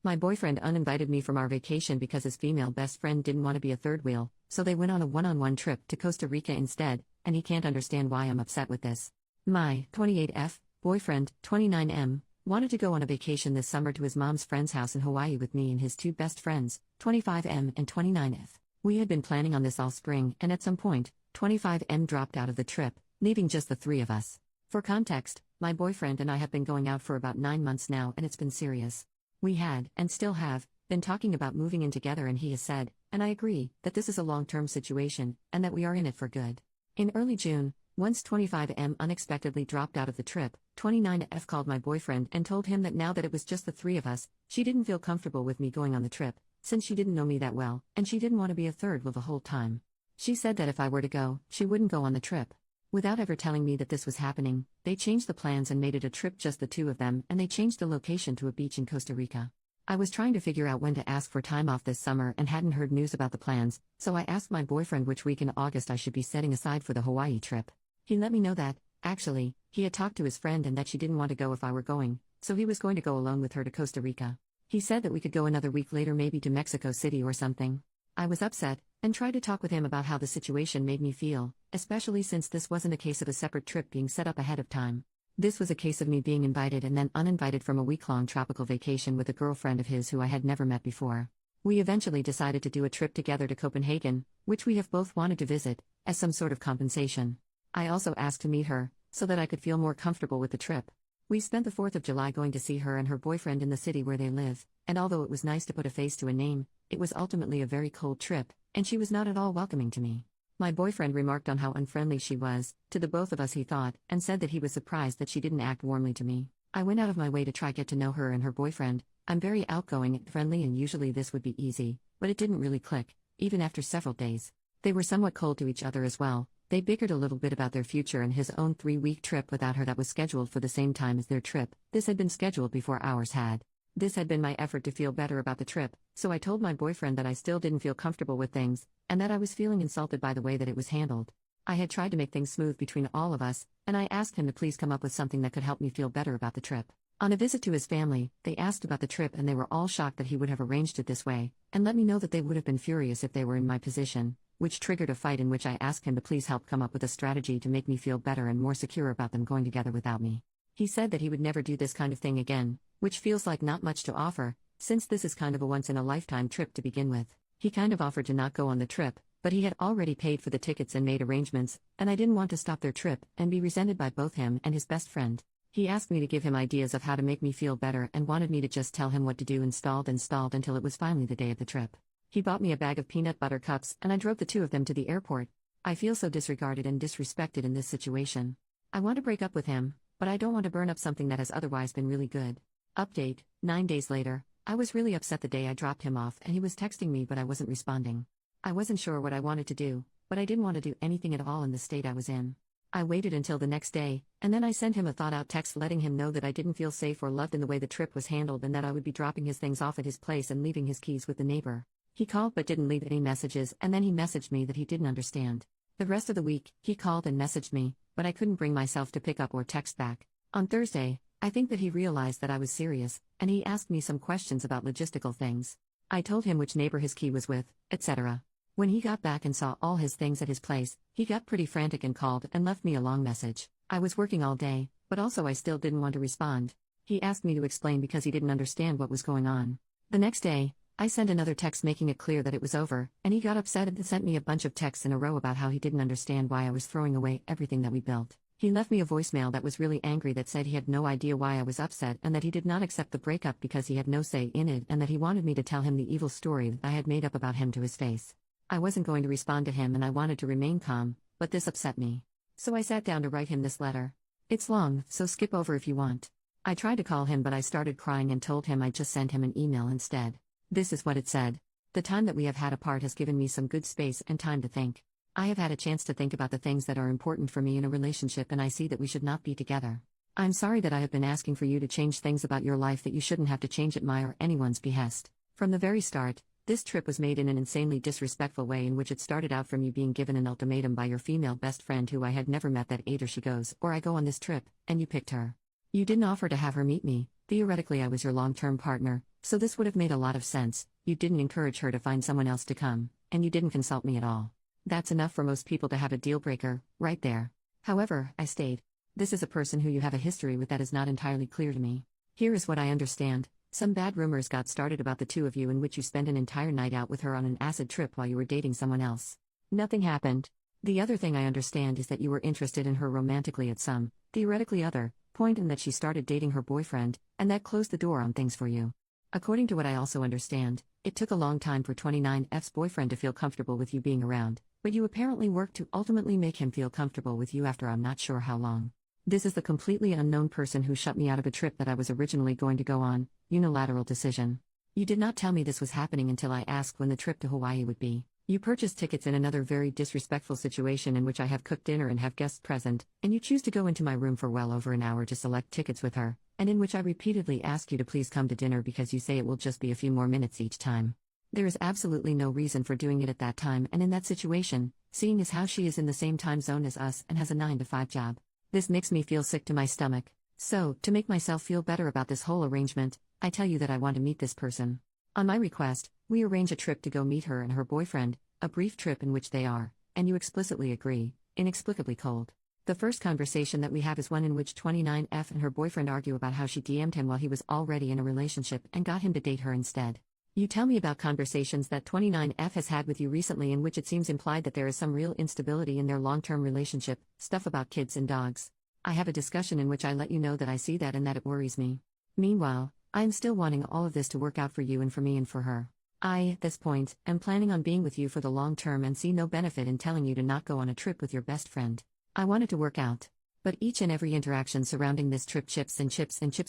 My boyfriend uninvited me from our vacation because his female best friend didn't want to be a third wheel, so they went on a one-on-one trip to Costa Rica instead, and he can't understand why I'm upset with this. My 28F boyfriend, 29M, wanted to go on a vacation this summer to his mom's friend's house in Hawaii with me and his two best friends, 25M and 29F. We had been planning on this all spring, and at some point, 25M dropped out of the trip, leaving just the three of us. For context, my boyfriend and I have been going out for about 9 months now, and it's been serious. We had, and still have, been talking about moving in together, and he has said, and I agree, that this is a long-term situation, and that we are in it for good. In early June, once 25M unexpectedly dropped out of the trip, 29F called my boyfriend and told him that now that it was just the three of us, she didn't feel comfortable with me going on the trip, since she didn't know me that well, and she didn't want to be a third wheel the whole time. She said that if I were to go, she wouldn't go on the trip. Without ever telling me that this was happening, they changed the plans and made it a trip just the two of them, and they changed the location to a beach in Costa Rica. I was trying to figure out when to ask for time off this summer and hadn't heard news about the plans, so I asked my boyfriend which week in August I should be setting aside for the Hawaii trip. He let me know that, actually, he had talked to his friend and that she didn't want to go if I were going, so he was going to go alone with her to Costa Rica. He said that we could go another week later, maybe to Mexico City or something. I was upset, and tried to talk with him about how the situation made me feel, especially since this wasn't a case of a separate trip being set up ahead of time. This was a case of me being invited and then uninvited from a week-long tropical vacation with a girlfriend of his who I had never met before. We eventually decided to do a trip together to Copenhagen, which we have both wanted to visit, as some sort of compensation. I also asked to meet her, so that I could feel more comfortable with the trip. We spent the 4th of July going to see her and her boyfriend in the city where they live, and although it was nice to put a face to a name, it was ultimately a very cold trip, and she was not at all welcoming to me. My boyfriend remarked on how unfriendly she was, to the both of us he thought, and said that he was surprised that she didn't act warmly to me. I went out of my way to try get to know her and her boyfriend. I'm very outgoing and friendly, and usually this would be easy, but it didn't really click, even after several days. They were somewhat cold to each other as well. They bickered a little bit about their future and his own 3-week trip without her that was scheduled for the same time as their trip. This had been scheduled before ours had. This had been my effort to feel better about the trip, so I told my boyfriend that I still didn't feel comfortable with things, and that I was feeling insulted by the way that it was handled. I had tried to make things smooth between all of us, and I asked him to please come up with something that could help me feel better about the trip. On a visit to his family, they asked about the trip and they were all shocked that he would have arranged it this way, and let me know that they would have been furious if they were in my position, which triggered a fight in which I asked him to please help come up with a strategy to make me feel better and more secure about them going together without me. He said that he would never do this kind of thing again, which feels like not much to offer, since this is kind of a once-in-a-lifetime trip to begin with. He kind of offered to not go on the trip, but he had already paid for the tickets and made arrangements, and I didn't want to stop their trip and be resented by both him and his best friend. He asked me to give him ideas of how to make me feel better and wanted me to just tell him what to do and stalled until it was finally the day of the trip. He bought me a bag of peanut butter cups and I drove the two of them to the airport. I feel so disregarded and disrespected in this situation. I want to break up with him, but I don't want to burn up something that has otherwise been really good. Update, 9 days later, I was really upset the day I dropped him off and he was texting me but I wasn't responding. I wasn't sure what I wanted to do, but I didn't want to do anything at all in the state I was in. I waited until the next day, and then I sent him a thought-out text letting him know that I didn't feel safe or loved in the way the trip was handled and that I would be dropping his things off at his place and leaving his keys with the neighbor. He called but didn't leave any messages, and then he messaged me that he didn't understand. The rest of the week, he called and messaged me, but I couldn't bring myself to pick up or text back. On Thursday, I think that he realized that I was serious, and he asked me some questions about logistical things. I told him which neighbor his key was with, etc. When he got back and saw all his things at his place, he got pretty frantic and called and left me a long message. I was working all day, but also I still didn't want to respond. He asked me to explain because he didn't understand what was going on. The next day, I sent another text making it clear that it was over, and he got upset and sent me a bunch of texts in a row about how he didn't understand why I was throwing away everything that we built. He left me a voicemail that was really angry that said he had no idea why I was upset and that he did not accept the breakup because he had no say in it and that he wanted me to tell him the evil story that I had made up about him to his face. I wasn't going to respond to him and I wanted to remain calm, but this upset me. So I sat down to write him this letter. It's long, so skip over if you want. I tried to call him but I started crying and told him I'd just send him an email instead. This is what it said. The time that we have had apart has given me some good space and time to think. I have had a chance to think about the things that are important for me in a relationship and I see that we should not be together. I'm sorry that I have been asking for you to change things about your life that you shouldn't have to change at my or anyone's behest. From the very start, this trip was made in an insanely disrespectful way in which it started out from you being given an ultimatum by your female best friend who I had never met that either she goes or I go on this trip, and you picked her. You didn't offer to have her meet me. Theoretically I was your long-term partner, So this would have made a lot of sense. You didn't encourage her to find someone else to come, and you didn't consult me at all. That's enough for most people to have a deal breaker, right there. However, I stayed. This is a person who you have a history with that is not entirely clear to me. Here is what I understand. Some bad rumors got started about the two of you in which you spent an entire night out with her on an acid trip while you were dating someone else. Nothing happened. The other thing I understand is that you were interested in her romantically at some, theoretically other, point and that she started dating her boyfriend, and that closed the door on things for you. According to what I also understand, it took a long time for 29F's boyfriend to feel comfortable with you being around, but you apparently worked to ultimately make him feel comfortable with you after I'm not sure how long. This is the completely unknown person who shut me out of a trip that I was originally going to go on, unilateral decision. You did not tell me this was happening until I asked when the trip to Hawaii would be. You purchased tickets in another very disrespectful situation in which I have cooked dinner and have guests present, and you choose to go into my room for well over an hour to select tickets with her, and in which I repeatedly ask you to please come to dinner because you say it will just be a few more minutes each time. There is absolutely no reason for doing it at that time and in that situation, seeing as how she is in the same time zone as us and has a 9-to-5 job. This makes me feel sick to my stomach. So, to make myself feel better about this whole arrangement, I tell you that I want to meet this person. On my request, we arrange a trip to go meet her and her boyfriend, a brief trip in which they are, and you explicitly agree, inexplicably cold. The first conversation that we have is one in which 29F and her boyfriend argue about how she DM'd him while he was already in a relationship and got him to date her instead. You tell me about conversations that 29F has had with you recently in which it seems implied that there is some real instability in their long-term relationship, stuff about kids and dogs. I have a discussion in which I let you know that I see that and that it worries me. Meanwhile, I am still wanting all of this to work out for you and for me and for her. I, at this point, am planning on being with you for the long term and see no benefit in telling you to not go on a trip with your best friend. I want it to work out. But each and every interaction surrounding this trip chips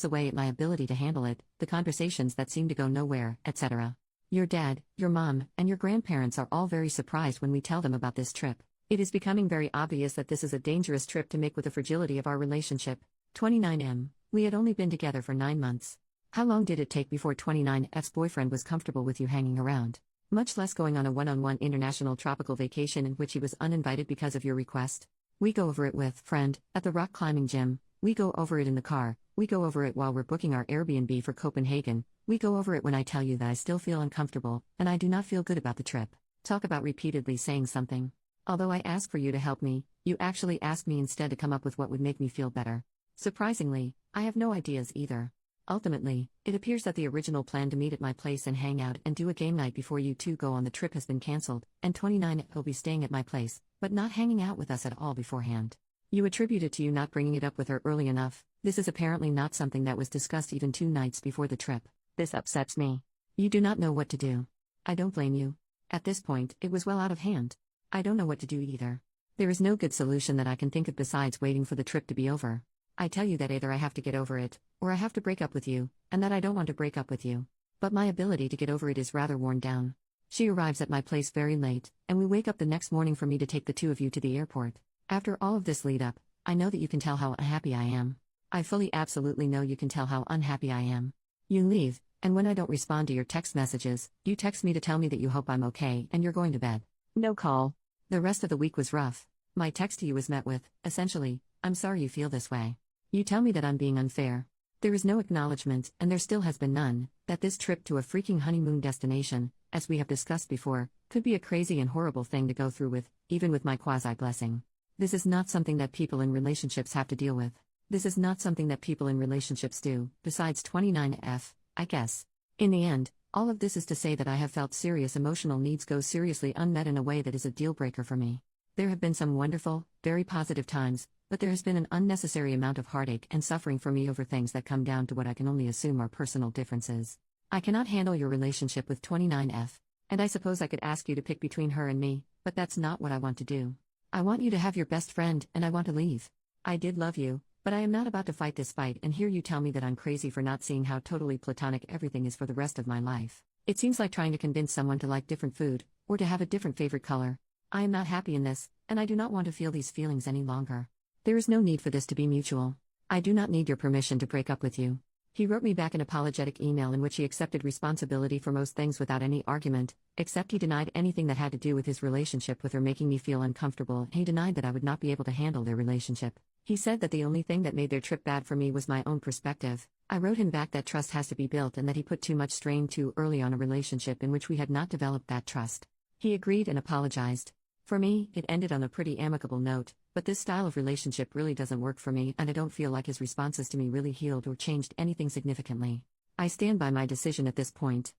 away at my ability to handle it, the conversations that seem to go nowhere, etc. Your dad, your mom, and your grandparents are all very surprised when we tell them about this trip. It is becoming very obvious that this is a dangerous trip to make with the fragility of our relationship. 29M, we had only been together for 9 months. How long did it take before 29F's boyfriend was comfortable with you hanging around? Much less going on a one-on-one international tropical vacation in which he was uninvited because of your request. We go over it with friend at the rock climbing gym. We go over it in the car. We go over it while we're booking our Airbnb for Copenhagen. We go over it when I tell you that I still feel uncomfortable and I do not feel good about the trip. Talk about repeatedly saying something. Although I ask for you to help me, you actually ask me instead to come up with what would make me feel better. Surprisingly, I have no ideas either. Ultimately, it appears that the original plan to meet at my place and hang out and do a game night before you two go on the trip has been cancelled, and 29 will be staying at my place, but not hanging out with us at all beforehand. You attribute it to you not bringing it up with her early enough. This is apparently not something that was discussed even 2 nights before the trip. This upsets me. You do not know what to do. I don't blame you. At this point, it was well out of hand. I don't know what to do either. There is no good solution that I can think of besides waiting for the trip to be over. I tell you that either I have to get over it, or I have to break up with you, and that I don't want to break up with you. But my ability to get over it is rather worn down. She arrives at my place very late, and we wake up the next morning for me to take the two of you to the airport. After all of this lead up, I know that you can tell how unhappy I am. I fully absolutely know you can tell how unhappy I am. You leave, and when I don't respond to your text messages, you text me to tell me that you hope I'm okay and you're going to bed. No call. The rest of the week was rough. My text to you was met with, essentially, I'm sorry you feel this way. You tell me that I'm being unfair. There is no acknowledgement, and there still has been none, that this trip to a freaking honeymoon destination, as we have discussed before, could be a crazy and horrible thing to go through with, even with my quasi-blessing. This is not something that people in relationships have to deal with. This is not something that people in relationships do, besides 29F, I guess. In the end, all of this is to say that I have felt serious emotional needs go seriously unmet in a way that is a deal-breaker for me. There have been some wonderful, very positive times, but there has been an unnecessary amount of heartache and suffering for me over things that come down to what I can only assume are personal differences. I cannot handle your relationship with 29F, and I suppose I could ask you to pick between her and me, but that's not what I want to do. I want you to have your best friend, and I want to leave. I did love you, but I am not about to fight this fight and hear you tell me that I'm crazy for not seeing how totally platonic everything is for the rest of my life. It seems like trying to convince someone to like different food, or to have a different favorite color. I am not happy in this, and I do not want to feel these feelings any longer. There is no need for this to be mutual. I do not need your permission to break up with you. He wrote me back an apologetic email in which he accepted responsibility for most things without any argument, except he denied anything that had to do with his relationship with her making me feel uncomfortable, and he denied that I would not be able to handle their relationship. He said that the only thing that made their trip bad for me was my own perspective. I wrote him back that trust has to be built and that he put too much strain too early on a relationship in which we had not developed that trust. He agreed and apologized. For me, it ended on a pretty amicable note, but this style of relationship really doesn't work for me, and I don't feel like his responses to me really healed or changed anything significantly. I stand by my decision at this point.